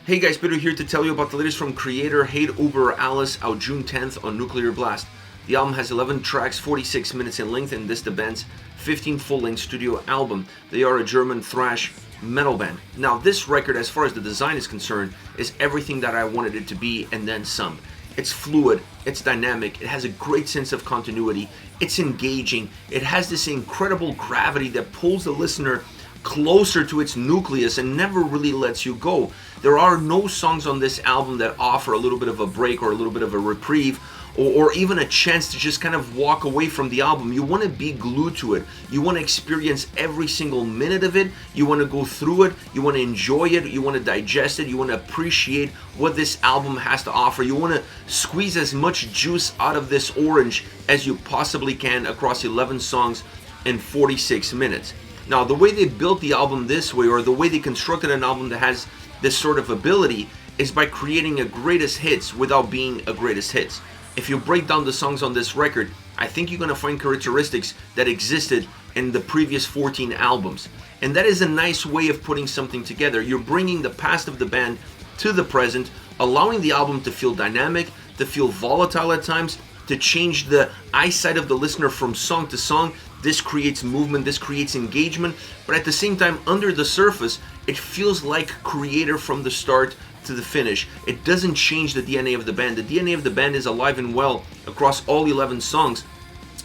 Hey guys, Peter here to tell you about the latest from Kreator, Hate Über Alles, out June 10th on Nuclear Blast. The album has 11 tracks, 46 minutes in length, and this the band's 15th full-length studio album. They are a German thrash metal band. Now this record, as far as the design is concerned, is everything that I wanted it to be and then some. It's fluid, it's dynamic, it has a great sense of continuity, it's engaging, it has this incredible gravity that pulls the listener closer to its nucleus and never really lets you go. There are no songs on this album that offer a little bit of a break or a little bit of a reprieve or even a chance to just kind of walk away from the album. You want to be glued to it. You want to experience every single minute of it. You want to go through it. You want to enjoy it. You want to digest it. You want to appreciate what this album has to offer. You want to squeeze as much juice out of this orange as you possibly can across 11 songs in 46 minutes. Now, the way they built the album this way, or the way they constructed an album that has this sort of ability, is by creating a greatest hits without being a greatest hits. If you break down the songs on this record, I think you're going to find characteristics that existed in the previous 14 albums. And that is a nice way of putting something together. You're bringing the past of the band to the present, allowing the album to feel dynamic, to feel volatile at times, to change the eyesight of the listener from song to song. This creates movement, this creates engagement, but at the same time, under the surface, it feels like Kreator from the start to the finish. It doesn't change the DNA of the band. The DNA of the band is alive and well across all 11 songs.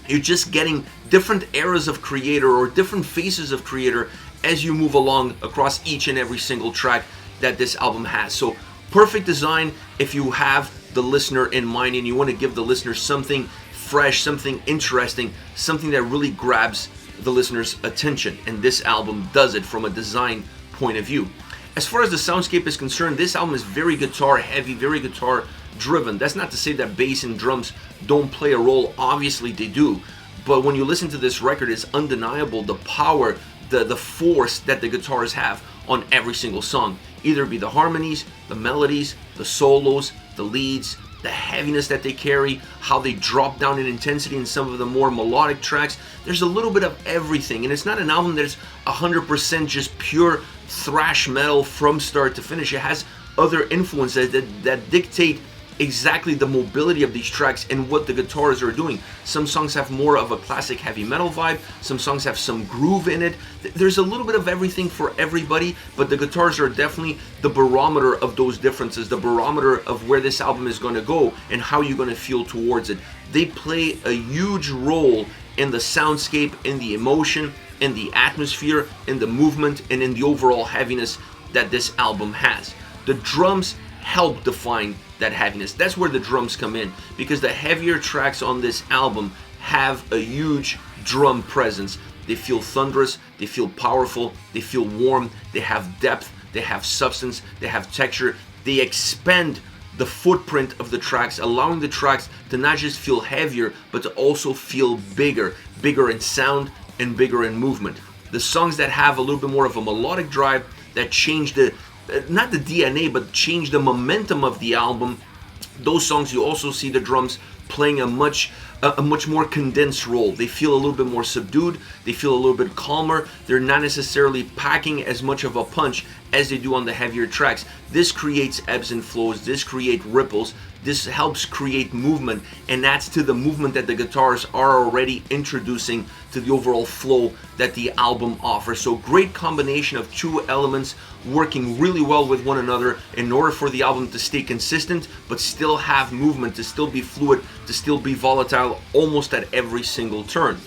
You're just getting different eras of Kreator or different faces of Kreator as you move along across each and every single track that this album has. So perfect design if you have the listener in mind and you want to give the listener something fresh, something interesting, something that really grabs the listener's attention. And this album does it from a design point of view. As far as the soundscape is concerned, this album is very guitar heavy, very guitar driven. That's not to say that bass and drums don't play a role. Obviously they do. But when you listen to this record, it's undeniable the power, the force that the guitars have on every single song. Either be the harmonies, the melodies, the solos, the leads, the heaviness that they carry, how they drop down in intensity in some of the more melodic tracks. There's a little bit of everything, and it's not an album that's 100% just pure thrash metal from start to finish. It has other influences that dictate exactly the mobility of these tracks and what the guitars are doing. Some songs have more of a classic heavy metal vibe, some songs have some groove in it. There's a little bit of everything for everybody, but the guitars are definitely the barometer of those differences, the barometer of where this album is going to go and how you're going to feel towards it. They play a huge role in the soundscape, in the emotion, in the atmosphere, in the movement, and in the overall heaviness that this album has. The drums help define that heaviness. That's where the drums come in, because the heavier tracks on this album have a huge drum presence. They feel thunderous, they feel powerful, they feel warm, they have depth, they have substance, they have texture. They expand the footprint of the tracks, allowing the tracks to not just feel heavier, but to also feel bigger in sound and bigger in movement. The songs that have a little bit more of a melodic drive, that change the not the DNA, but change the momentum of the album, those songs you also see the drums playing a much more condensed role. They feel a little bit more subdued, they feel a little bit calmer, they're not necessarily packing as much of a punch as they do on the heavier tracks. This creates ebbs and flows, this creates ripples, this helps create movement, and that's to the movement that the guitars are already introducing to the overall flow that the album offers. So great combination of two elements working really well with one another in order for the album to stay consistent but still have movement, to still be fluid, to still be volatile almost at every single turn.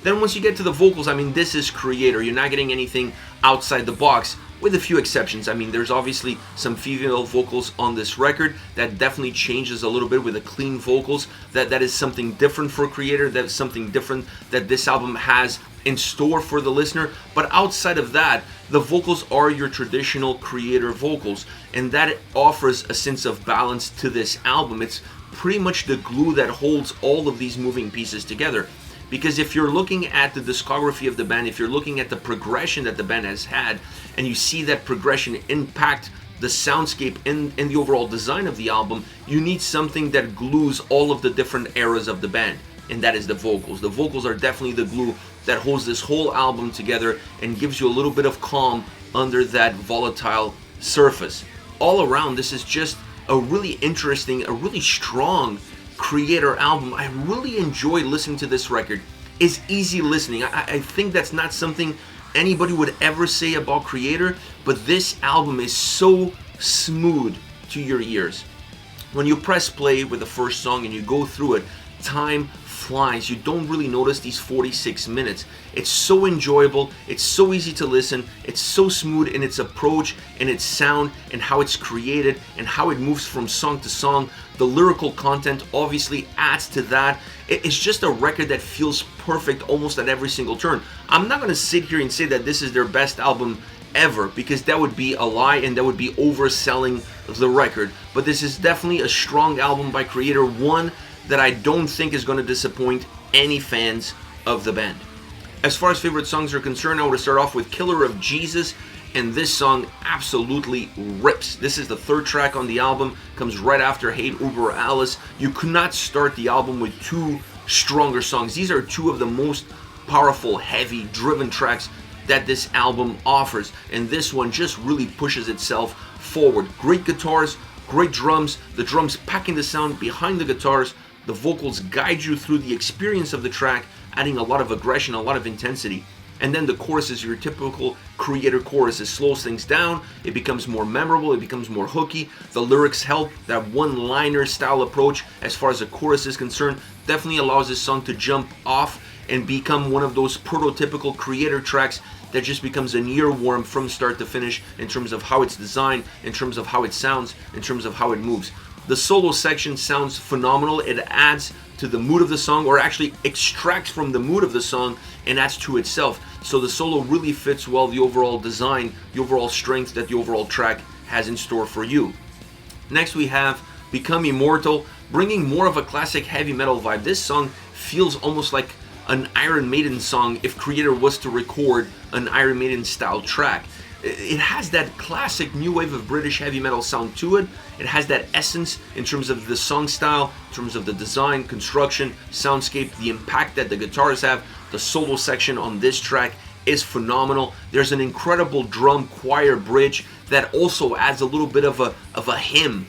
Then once you get to the vocals, I mean, this is Kreator. You're not getting anything outside the box, with a few exceptions. I mean, there's obviously some female vocals on this record that definitely changes a little bit with the clean vocals. That is something different for Kreator. That's something different that this album has in store for the listener. But outside of that, the vocals are your traditional Kreator vocals, and that offers a sense of balance to this album. It's pretty much the glue that holds all of these moving pieces together. Because if you're looking at the discography of the band, if you're looking at the progression that the band has had, and you see that progression impact the soundscape and the overall design of the album, you need something that glues all of the different eras of the band, and that is the vocals. The vocals are definitely the glue that holds this whole album together and gives you a little bit of calm under that volatile surface. all around, this is just a really interesting, a really strong Kreator album. I really enjoy listening to this record. It's easy listening. I think that's not something anybody would ever say about Kreator, but this album is so smooth to your ears. When you press play with the first song and you go through it, time flies. You don't really notice these 46 minutes. It's so enjoyable, it's so easy to listen, it's so smooth in its approach and its sound and how it's created and how it moves from song to song. The lyrical content obviously adds to that. It's just a record that feels perfect almost at every single turn. I'm not going to sit here and say that this is their best album ever, because that would be a lie and that would be overselling the record. But this is definitely a strong album by Kreator, one that I don't think is going to disappoint any fans of the band. As far as favorite songs are concerned, I would start off with Killer of Jesus, and this song absolutely rips. This is the third track on the album, comes right after Hate Über Alles. You could not start the album with two stronger songs. These are two of the most powerful, heavy, driven tracks that this album offers, and this one just really pushes itself forward. Great guitars, great drums, the drums packing the sound behind the guitars. The vocals guide you through the experience of the track, adding a lot of aggression, a lot of intensity. And then the chorus is your typical Kreator chorus. It slows things down, it becomes more memorable, it becomes more hooky. The lyrics help. That one-liner style approach as far as the chorus is concerned definitely allows this song to jump off and become one of those prototypical Kreator tracks that just becomes an earworm from start to finish in terms of how it's designed, in terms of how it sounds, in terms of how it moves. The solo section sounds phenomenal. It adds to the mood of the song, or actually extracts from the mood of the song and adds to itself. So the solo really fits well the overall design, the overall strength that the overall track has in store for you. Next we have Become Immortal, bringing more of a classic heavy metal vibe. This song feels almost like an Iron Maiden song if Kreator was to record an Iron Maiden style track. It has that classic new wave of British heavy metal sound to it. It has that essence in terms of the song style, in terms of the design, construction, soundscape, the impact that the guitars have. The solo section on this track is phenomenal. There's an incredible drum choir bridge that also adds a little bit of a hymn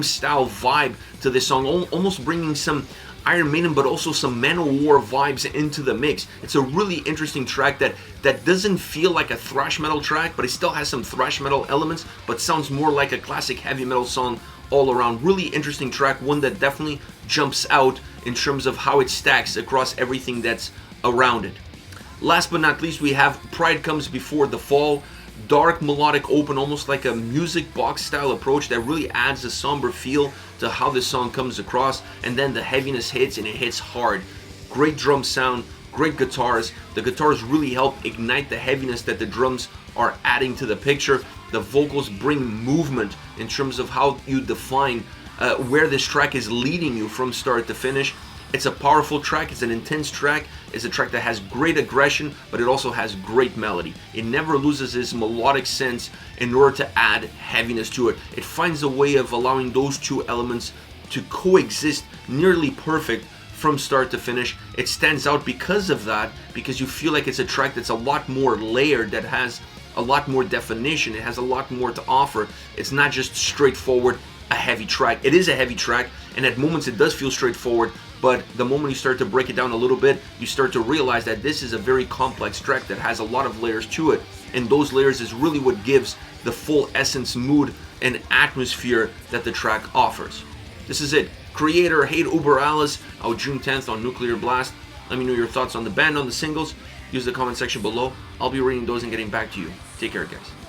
style vibe to this song, almost bringing some Iron Maiden but also some Manowar vibes into the mix. It's a really interesting track that doesn't feel like a thrash metal track, but it still has some thrash metal elements, but sounds more like a classic heavy metal song all around. Really interesting track, one that definitely jumps out in terms of how it stacks across everything that's around it. Last but not least, we have Pride Comes Before the Fall. Dark, melodic, open, almost like a music box style approach that really adds a somber feel to how this song comes across, and then the heaviness hits and it hits hard. Great drum sound, great guitars. The guitars really help ignite the heaviness that the drums are adding to the picture. The vocals bring movement in terms of how you define where this track is leading you from start to finish. It's a powerful track, it's an intense track, it's a track that has great aggression, but it also has great melody. It never loses its melodic sense in order to add heaviness to it. It finds a way of allowing those two elements to coexist nearly perfect from start to finish. It stands out because of that, because you feel like it's a track that's a lot more layered, that has a lot more definition, it has a lot more to offer. It's not just straightforward, a heavy track. It is a heavy track, and at moments it does feel straightforward, but the moment you start to break it down a little bit, you start to realize that this is a very complex track that has a lot of layers to it, and those layers is really what gives the full essence, mood, and atmosphere that the track offers. This is it. Kreator, Hate Über Alles, out June 10th on Nuclear Blast. Let me know your thoughts on the band, on the singles. Use the comment section below. I'll be reading those and getting back to you. Take care, guys.